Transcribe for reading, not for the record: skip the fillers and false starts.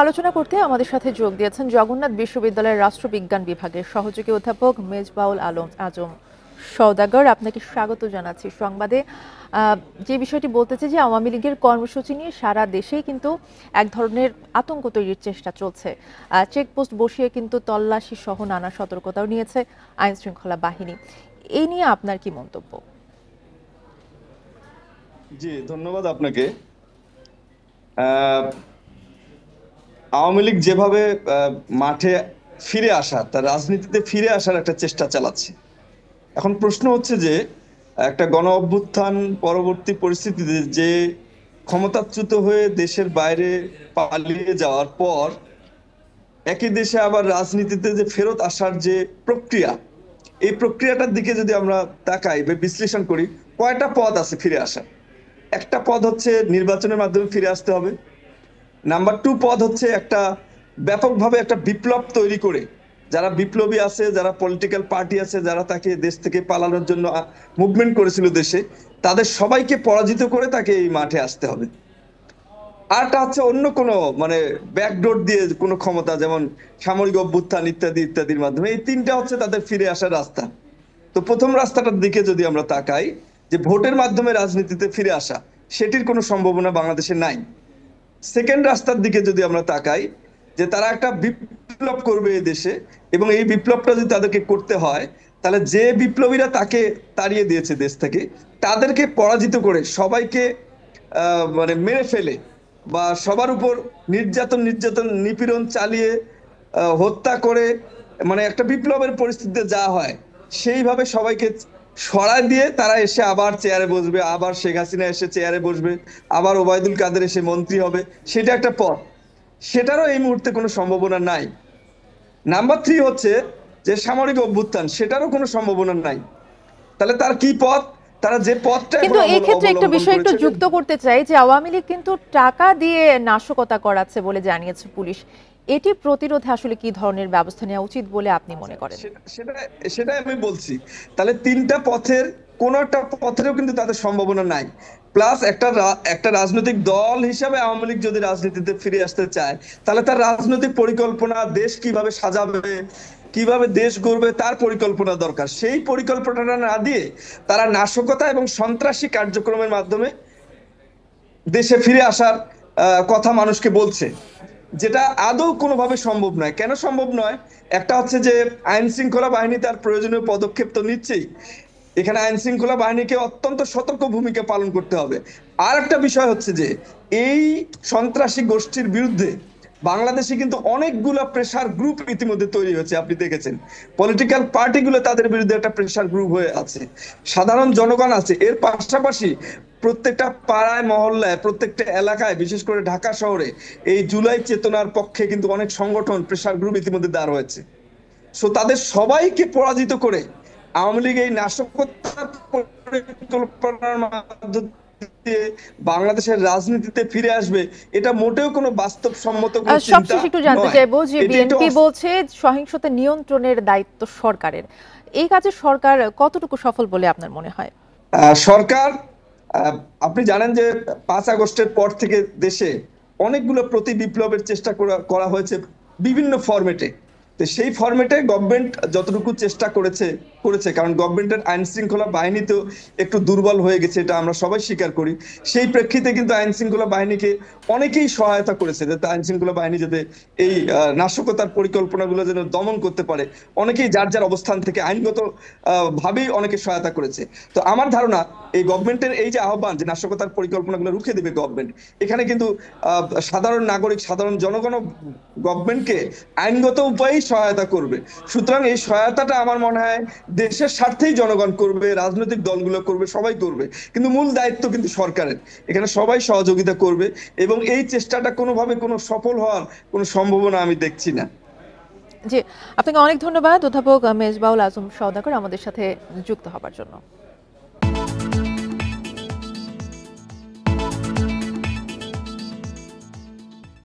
আলোচনা করতে আমাদের সাথে যোগ দিয়েছেন জগন্নাথ বিশ্ববিদ্যালয়ের রাষ্ট্রবিজ্ঞান বিভাগের সহযোগী অধ্যাপক মেজবাউল আলম আজম সওদাগর। আপনাকে স্বাগত জানাচ্ছি সংবাদে। যে বিষয়টি বলতেছে যে আওয়ামী লীগের কর্মসূচি নিয়ে সারা দেশেই কিন্তু এক ধরনের আতঙ্ক তৈরির চেষ্টা চলছে। চেকপোস্ট বসিয়ে কিন্তু তল্লাশি সহ নানা সতর্কতাও নিয়েছে আইন শৃঙ্খলা বাহিনী। এই নিয়ে আপনার কি মন্তব্য? জি, ধন্যবাদ আপনাকে। আওয়ামী লীগ যেভাবে মাঠে ফিরে আসা, তার রাজনীতিতে ফিরে আসার একটা চেষ্টা চালাচ্ছে। এখন প্রশ্ন হচ্ছে যে একটা গণ অভ্যুত্থান পরবর্তী পরিস্থিতিতে যে ক্ষমতাচ্যুত হয়ে দেশের বাইরে পালিয়ে যাওয়ার পর একই দেশে আবার রাজনীতিতে যে ফেরত আসার যে প্রক্রিয়া, এই প্রক্রিয়াটার দিকে যদি আমরা তাকাই বা বিশ্লেষণ করি, কয়টা পথ আছে ফিরে আসার। একটা পথ হচ্ছে নির্বাচনের মাধ্যমে ফিরে আসতে হবে। নাম্বার 2 পদ হচ্ছে একটা ব্যাপকভাবে একটা বিপ্লব তৈরি করে, যারা বিপ্লবী আছে, যারা পলিটিক্যাল পার্টি আছে, যারা তাকে দেশ থেকে পালানোর জন্য মুভমেন্ট করেছিল দেশে, তাদের সবাইকে পরাজিত করে তাকে এই মাঠে আসতে হবে। আরটা হচ্ছে অন্য কোনো মানে ব্যাকডোর দিয়ে কোনো ক্ষমতা, যেমন সামরিক অভ্যুত্থান ইত্যাদি ইত্যাদির মাধ্যমে। এই তিনটা হচ্ছে তাদের ফিরে আসার রাস্তা। তো প্রথম রাস্তাটার দিকে যদি আমরা তাকাই, যে ভোটের মাধ্যমে রাজনীতিতে ফিরে আসা, সেটির কোনো সম্ভাবনা বাংলাদেশে নাই। সেকেন্ড রাস্তার দিকে যদি আমরা তাকাই, যে তারা একটা বিপ্লব করবে এই দেশে, এবং এই বিপ্লবটা যদি তাদেরকে করতে হয়, তাহলে যে বিপ্লবীরা তাকে তাড়িয়ে দিয়েছে দেশ থেকে, তাদেরকে পরাজিত করে সবাইকে মানে মেরে ফেলে বা সবার উপর নির্যাতন নিপীড়ন চালিয়ে হত্যা করে, মানে একটা বিপ্লবের পরিস্থিতিতে যা হয় সেইভাবে সবাইকে সরায় দিয়ে তারা এসে আবার চেয়ারে বসবে, আবার শেখ হাসিনা এসে চেয়ারে বসবে, আবার ওবায়দুল কাদের এসে মন্ত্রী হবে, সেটা একটা পথ। সেটারও এই মুহূর্তে কোনো সম্ভাবনা নাই। নাম্বার 3 হচ্ছে যে সামরিক অভ্যুত্থান, সেটারও কোনো সম্ভাবনা নাই। তাহলে তার কি পথ? তারা যে পথটা এখন কিন্তু এই ক্ষেত্রে একটা অবলম্বন বিষয় একটু করেছে। যুক্ত করতে চাই যে আওয়ামী লীগ কিন্তু টাকা দিয়ে নাশকতা করাচ্ছে বলে জানিয়েছে পুলিশ। এটি প্রতিরোধে আসলে কি ধরনের ব্যবস্থা নেওয়া উচিত বলে আপনি মনে করেন? সেটা সেটাই আমি বলছি। তাহলে তিনটা পথের কোন একটা পথেরও কিন্তু তাদের সম্ভাবনা নাই। প্লাস একটা রাজনৈতিক দল হিসাবে আওয়ামী লীগ যদি রাজনীতিতে ফিরে আসতে চায়, তাহলে তার রাজনৈতিক পরিকল্পনা, দেশ কিভাবে সাজাবে, কিভাবে দেশ গড়বে, তার পরিকল্পনা দরকার। সেই পরিকল্পনাটা না দিয়ে তারা নাশকতা এবং সন্ত্রাসী কার্যক্রমের মাধ্যমে দেশে ফিরে আসার কথা মানুষকে বলছে, যেটা আদৌ কোনোভাবে সম্ভব নয়। কেন সম্ভব নয়? একটা হচ্ছে যে আইন শৃঙ্খলা বাহিনী তার প্রয়োজনীয় পদক্ষেপ তো নিচ্ছেই, এখানে আইন শৃঙ্খলা বাহিনীকে অত্যন্ত সতর্ক ভূমিকা পালন করতে হবে। আর একটা বিষয় হচ্ছে যে এই সন্ত্রাসী গোষ্ঠীর বিরুদ্ধে বাংলাদেশে কিন্তু অনেকগুলো প্রেসার গ্রুপ ইতিমধ্যে তৈরি হয়েছে, আপনি দেখেছেন। পলিটিক্যাল পার্টিগুলো তাদের বিরুদ্ধে একটা প্রেসার গ্রুপ হয়ে আছে, সাধারণ জনগণ আছে। এর পাশাপাশি প্রত্যেকটা পাড়ায় মহল্লায়, প্রত্যেকটা এলাকায়, বিশেষ করে ঢাকা শহরে এই জুলাই চেতনার পক্ষে কিন্তু অনেক সংগঠন, প্রেসার গ্রুপ ইতিমধ্যে দাঁড় হয়েছে। সো তাদের সবাইকে পরাজিত করে আওয়ামী লীগ এই নাশকতার পরিকল্পনার মাধ্যমে বাংলাদেশের রাজনীতিতে ফিরে আসবে, এটা মোটেও কোনো বাস্তবসম্মত কোনো চিন্তা সবশেষে একটু জানতে নয়। চাইবো যে এটি একটু বিএনপি বলছে সহিংসতা নিয়ন্ত্রণের দায়িত্ব সরকারের। এই কাজে সরকার কতটুকু সফল বলে আপনার মনে হয়? সরকার, আপনি জানেন যে 5 আগস্টের পর থেকে দেশে অনেকগুলো প্রতি বিপ্লবের চেষ্টা করা হয়েছে বিভিন্ন ফরম্যাটে। তো সেই ফরম্যাটে গভর্নমেন্ট যতটুকু চেষ্টা করেছে, কারণ গভর্নমেন্টের আইন শৃঙ্খলা বাহিনী তো একটু দুর্বল হয়ে গেছে, এটা আমরা সবাই স্বীকার করি। সেই প্রেক্ষিতে কিন্তু আইন শৃঙ্খলা বাহিনীকে অনেকেই সহায়তা করেছে, যাতে আইন শৃঙ্খলা বাহিনী যাতে এই নাশকতার পরিকল্পনাগুলো যেন দমন করতে পারে। অনেকেই যার যার অবস্থান থেকে আইনগত ভাবেই অনেকে সহায়তা করেছে। তো আমার ধারণা এই গভর্নমেন্টের এই যে আহ্বান যে নাশকতার পরিকল্পনাগুলো রুখে দেবে গভর্নমেন্ট, এখানে কিন্তু সাধারণ নাগরিক, সাধারণ জনগণ গভর্নমেন্টকে আইনগত উপায়েই সহায়তা করবে। সুতরাং এই সহায়তাটা আমার মনে হয় দেশের স্বার্থেই জনগণ করবে, রাজনৈতিক দলগুলো করবে, সবাই করবে। কিন্তু মূল দায়িত্ব কিন্তু সরকারের, এখানে সবাই সহযোগিতা করবে, এবং এই চেষ্টাটা কোনোভাবে কোনো সফল হওয়ার কোনো সম্ভাবনা আমি দেখছি না। জি, আপনাকে অনেক ধন্যবাদ অধ্যাপক মেজবাউল আজম সওদাগর আমাদের সাথে যুক্ত হবার জন্য।